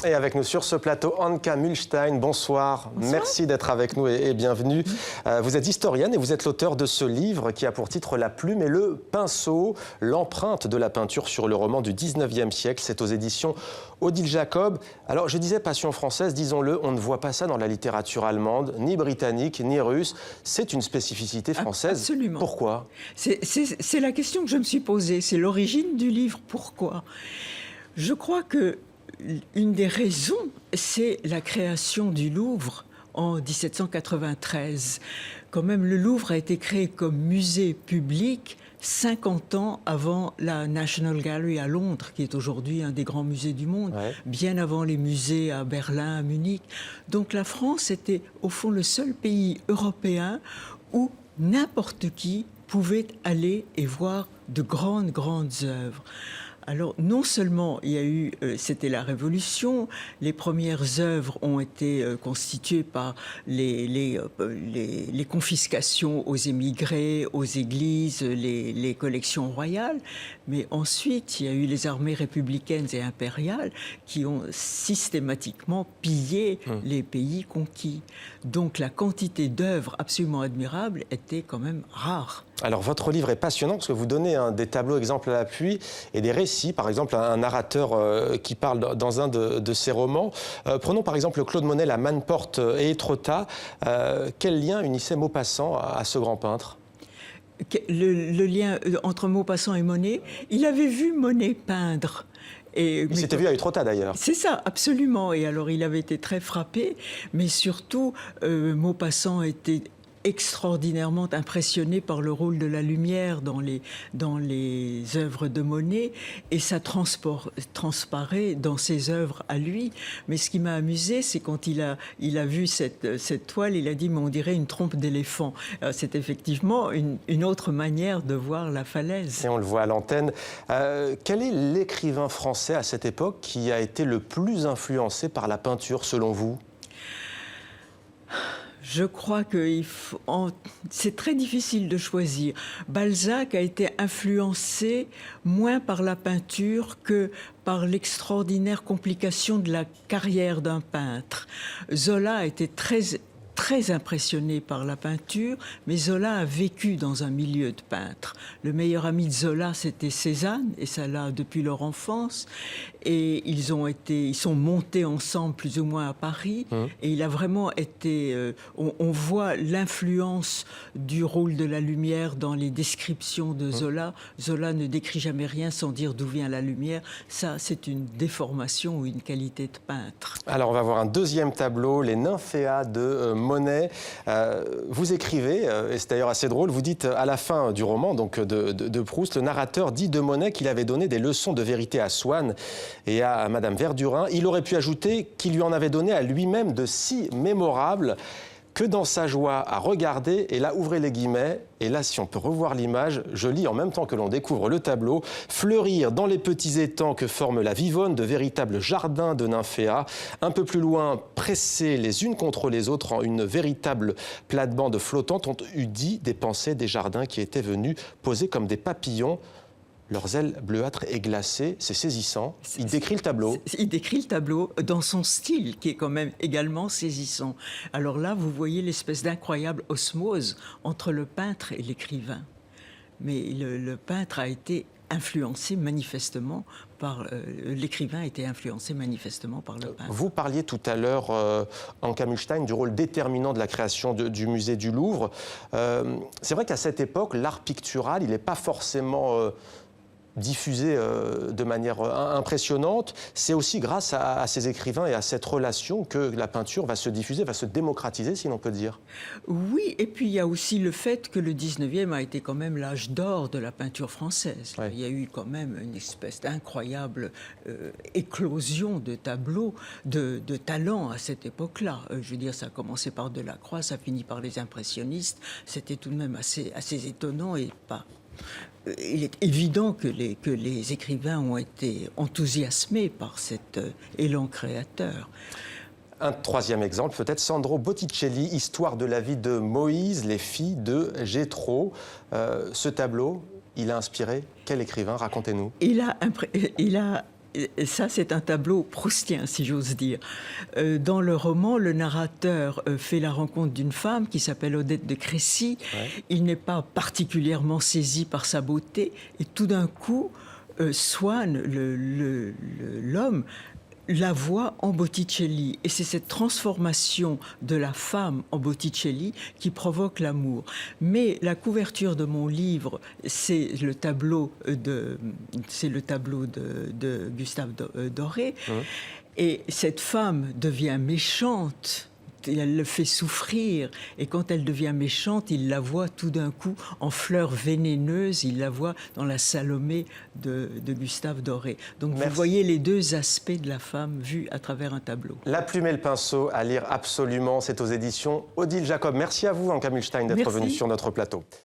Et avec nous sur ce plateau, Anka Mühlstein, bonsoir. Bonsoir. Merci d'être avec nous et bienvenue. Vous êtes historienne et vous êtes l'auteur de ce livre qui a pour titre La plume et le pinceau, l'empreinte de la peinture sur le roman du 19e siècle. C'est aux éditions Odile Jacob. Alors je disais passion française, disons-le, on ne voit pas ça dans la littérature allemande, ni britannique, ni russe. C'est une spécificité française. Absolument. Pourquoi ? C'est la question que je me suis posée. C'est l'origine du livre. Pourquoi ? Je crois que une des raisons, c'est la création du Louvre en 1793. Quand même, le Louvre a été créé comme musée public 50 ans avant la National Gallery à Londres, qui est aujourd'hui un des grands musées du monde, bien avant les musées à Berlin, à Munich. Donc la France était au fond le seul pays européen où n'importe qui pouvait aller et voir de grandes œuvres. Alors, non seulement il y a eu, c'était la Révolution, les premières œuvres ont été constituées par les confiscations aux émigrés, aux églises, les collections royales, mais ensuite il y a eu les armées républicaines et impériales qui ont systématiquement pillé les pays conquis. Donc la quantité d'œuvres absolument admirables était quand même rare. Alors, votre livre est passionnant parce que vous donnez des tableaux exemples à l'appui et des récits. Par exemple, un narrateur qui parle dans un de ses romans. Prenons par exemple Claude Monet, La Maneporte et Étretat. Quel lien unissait Maupassant à ce grand peintre ? Le lien entre Maupassant et Monet, il avait vu Monet peindre. Il s'était vu à Étretat d'ailleurs. C'est ça, absolument. Et alors il avait été très frappé, mais surtout Maupassant était extraordinairement impressionné par le rôle de la lumière dans les œuvres de Monet, et ça transparaît dans ses œuvres à lui. Mais ce qui m'a amusé, c'est quand il a vu cette toile, il a dit « mais on dirait une trompe d'éléphant ». C'est effectivement une autre manière de voir la falaise. Et on le voit à l'antenne. Quel est l'écrivain français à cette époque qui a été le plus influencé par la peinture, selon vous ? Je crois que c'est très difficile de choisir. Balzac a été influencé moins par la peinture que par l'extraordinaire complication de la carrière d'un peintre. Zola a été très impressionné par la peinture, mais Zola a vécu dans un milieu de peintres. Le meilleur ami de Zola, c'était Cézanne, et ça l'a depuis leur enfance. Et ils sont montés ensemble plus ou moins à Paris. Et il a vraiment été... on voit l'influence du rôle de la lumière dans les descriptions de Zola. Zola ne décrit jamais rien sans dire d'où vient la lumière. Ça, c'est une déformation ou une qualité de peintre. Alors, on va voir un deuxième tableau, les Nymphéas de Monet. Vous écrivez, et c'est d'ailleurs assez drôle, vous dites à la fin du roman donc de Proust, le narrateur dit de Monet qu'il avait donné des leçons de vérité à Swann et à Madame Verdurin. Il aurait pu ajouter qu'il lui en avait donné à lui-même de si mémorables que dans sa joie à regarder, et là, ouvrez les guillemets, et là, si on peut revoir l'image, je lis en même temps que l'on découvre le tableau, fleurir dans les petits étangs que forme la Vivonne de véritables jardins de nymphéas, un peu plus loin, pressés les unes contre les autres en une véritable plate-bande flottante, ont eu dit des pensées des jardins qui étaient venus poser comme des papillons leurs ailes bleuâtres et glacées. C'est saisissant. Il décrit le tableau. Il décrit le tableau dans son style, qui est quand même également saisissant. Alors là, vous voyez l'espèce d'incroyable osmose entre le peintre et l'écrivain. Mais le peintre a été influencé manifestement par... l'écrivain a été influencé manifestement par le peintre. Vous parliez tout à l'heure, Anka Mühlstein, du rôle déterminant de la création du musée du Louvre. C'est vrai qu'à cette époque, l'art pictural, il n'est pas forcément... diffusé de manière impressionnante. C'est aussi grâce à ces écrivains et à cette relation que la peinture va se diffuser, va se démocratiser, si l'on peut dire. Oui, et puis il y a aussi le fait que le 19e a été quand même l'âge d'or de la peinture française. Ouais. Il y a eu quand même une espèce d'incroyable éclosion de tableaux, de talents à cette époque-là. Je veux dire, ça a commencé par Delacroix, ça finit par les impressionnistes. C'était tout de même assez étonnant et pas... Il est évident que les écrivains ont été enthousiasmés par cet élan créateur. Un troisième exemple, peut-être Sandro Botticelli, Histoire de la vie de Moïse, les filles de Jéthro. Ce tableau, il a inspiré quel écrivain? Racontez-nous. Il a Et ça, c'est un tableau proustien, si j'ose dire. Dans le roman, le narrateur fait la rencontre d'une femme qui s'appelle Odette de Crécy. Ouais. Il n'est pas particulièrement saisi par sa beauté. Et tout d'un coup, Swann, l'homme, la voix en Botticelli. Et c'est cette transformation de la femme en Botticelli qui provoque l'amour. Mais la couverture de mon livre, c'est le tableau de Gustave Doré. Mmh. Et cette femme devient méchante. Elle le fait souffrir, et quand elle devient méchante, il la voit tout d'un coup en fleurs vénéneuses, il la voit dans la Salomé de Gustave Doré. Donc Merci. Vous voyez les deux aspects de la femme vus à travers un tableau. La plume et le pinceau, à lire absolument, c'est aux éditions Odile Jacob. Merci à vous, Anka Milstein, d'être venu sur notre plateau.